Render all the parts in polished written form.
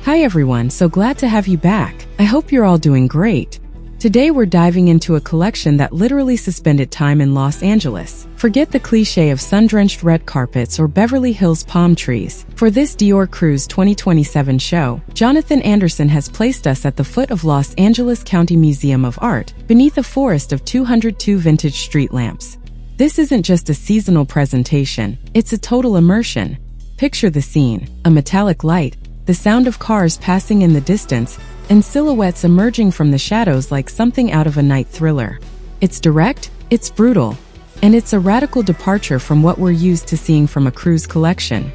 Hi everyone, so glad to have you back. I hope you're all doing great. Today we're diving into a collection that literally suspended time in Los Angeles. Forget the cliche of sun-drenched red carpets or Beverly Hills palm trees. For this Dior Cruise 2027 show, Jonathan Anderson has placed us at the foot of Los Angeles County Museum of Art, beneath a forest of 202 vintage street lamps. This isn't just a seasonal presentation, it's a total immersion. Picture the scene: a metallic light, the sound of cars passing in the distance, and silhouettes emerging from the shadows like something out of a night thriller. It's direct, it's brutal, and it's a radical departure from what we're used to seeing from a cruise collection.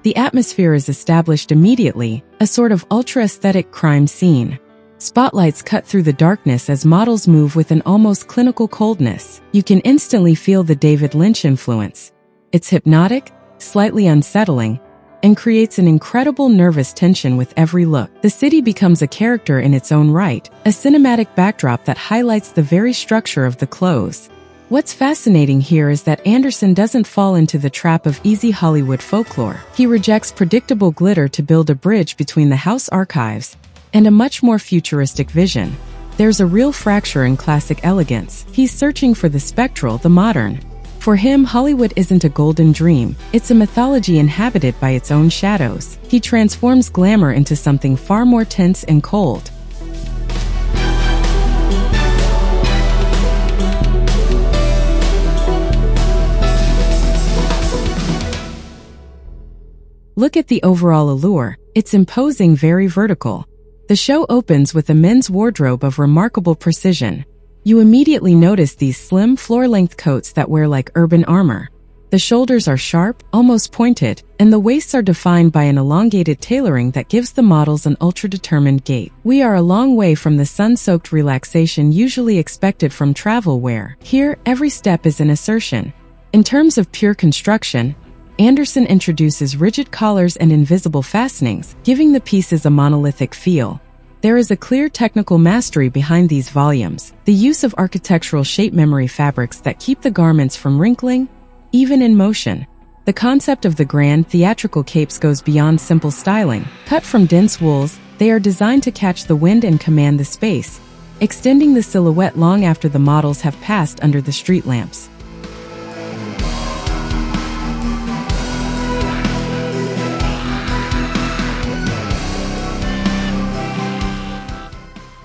The atmosphere is established immediately, a sort of ultra-aesthetic crime scene. Spotlights cut through the darkness as models move with an almost clinical coldness. You can instantly feel the David Lynch influence. It's hypnotic, slightly unsettling, and creates an incredible nervous tension with every look. The city becomes a character in its own right, a cinematic backdrop that highlights the very structure of the clothes. What's fascinating here is that Anderson doesn't fall into the trap of easy Hollywood folklore. He rejects predictable glitter to build a bridge between the house archives and a much more futuristic vision. There's a real fracture in classic elegance. He's searching for the spectral, the modern. For him, Hollywood isn't a golden dream, it's a mythology inhabited by its own shadows. He transforms glamour into something far more tense and cold. Look at the overall allure. It's imposing, very vertical. The show opens with a men's wardrobe of remarkable precision. You immediately notice these slim, floor-length coats that wear like urban armor. The shoulders are sharp, almost pointed, and the waists are defined by an elongated tailoring that gives the models an ultra-determined gait. We are a long way from the sun-soaked relaxation usually expected from travel wear. Here, every step is an assertion. In terms of pure construction, Anderson introduces rigid collars and invisible fastenings, giving the pieces a monolithic feel. There is a clear technical mastery behind these volumes, the use of architectural shape memory fabrics that keep the garments from wrinkling, even in motion. The concept of the grand, theatrical capes goes beyond simple styling. Cut from dense wools, they are designed to catch the wind and command the space, extending the silhouette long after the models have passed under the street lamps.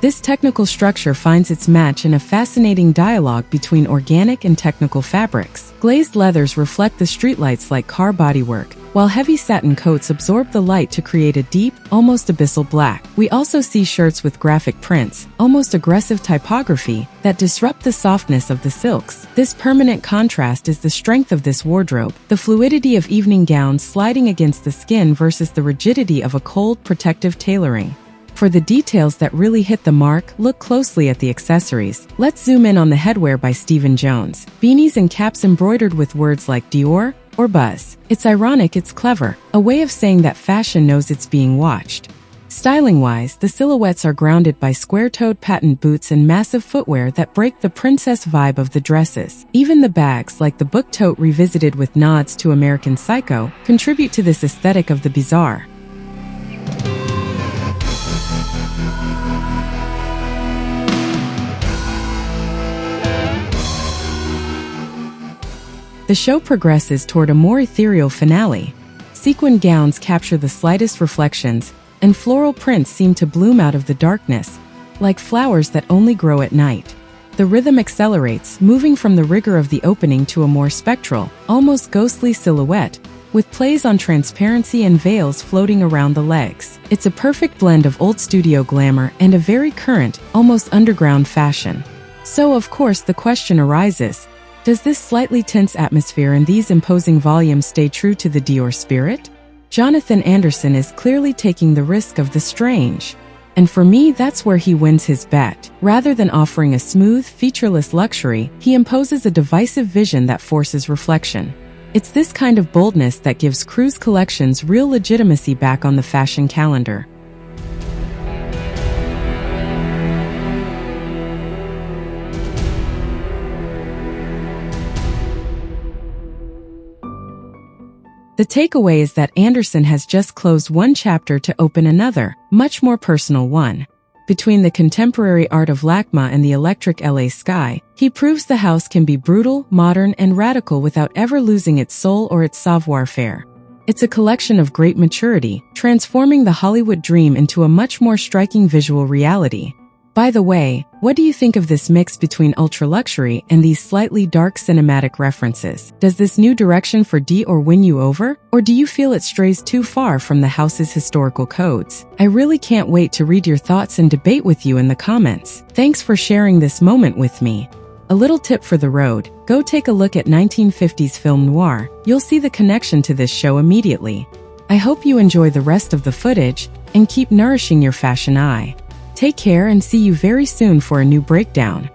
This technical structure finds its match in a fascinating dialogue between organic and technical fabrics. Glazed leathers reflect the streetlights like car bodywork, while heavy satin coats absorb the light to create a deep, almost abyssal black. We also see shirts with graphic prints, almost aggressive typography, that disrupt the softness of the silks. This permanent contrast is the strength of this wardrobe, the fluidity of evening gowns sliding against the skin versus the rigidity of a cold, protective tailoring. For the details that really hit the mark, look closely at the accessories. Let's zoom in on the headwear by Stephen Jones. Beanies and caps embroidered with words like Dior or Buzz. It's ironic, it's clever, a way of saying that fashion knows it's being watched. Styling-wise, the silhouettes are grounded by square-toed patent boots and massive footwear that break the princess vibe of the dresses. Even the bags, like the book tote revisited with nods to American Psycho, contribute to this aesthetic of the bizarre. The show progresses toward a more ethereal finale. Sequin gowns capture the slightest reflections, and floral prints seem to bloom out of the darkness, like flowers that only grow at night. The rhythm accelerates, moving from the rigor of the opening to a more spectral, almost ghostly silhouette, with plays on transparency and veils floating around the legs. It's a perfect blend of old studio glamour and a very current, almost underground fashion. So, of course, the question arises: does this slightly tense atmosphere and these imposing volumes stay true to the Dior spirit? Jonathan Anderson is clearly taking the risk of the strange. And for me, that's where he wins his bet. Rather than offering a smooth, featureless luxury, he imposes a divisive vision that forces reflection. It's this kind of boldness that gives cruise collections real legitimacy back on the fashion calendar. The takeaway is that Anderson has just closed one chapter to open another, much more personal one. Between the contemporary art of LACMA and the electric LA sky, he proves the house can be brutal, modern, and radical without ever losing its soul or its savoir-faire. It's a collection of great maturity, transforming the Hollywood dream into a much more striking visual reality. By the way, what do you think of this mix between ultra-luxury and these slightly dark cinematic references? Does this new direction for Dior win you over, or do you feel it strays too far from the house's historical codes? I really can't wait to read your thoughts and debate with you in the comments. Thanks for sharing this moment with me. A little tip for the road: go take a look at 1950s film Noir. You'll see the connection to this show immediately. I hope you enjoy the rest of the footage and keep nourishing your fashion eye. Take care and see you very soon for a new breakdown.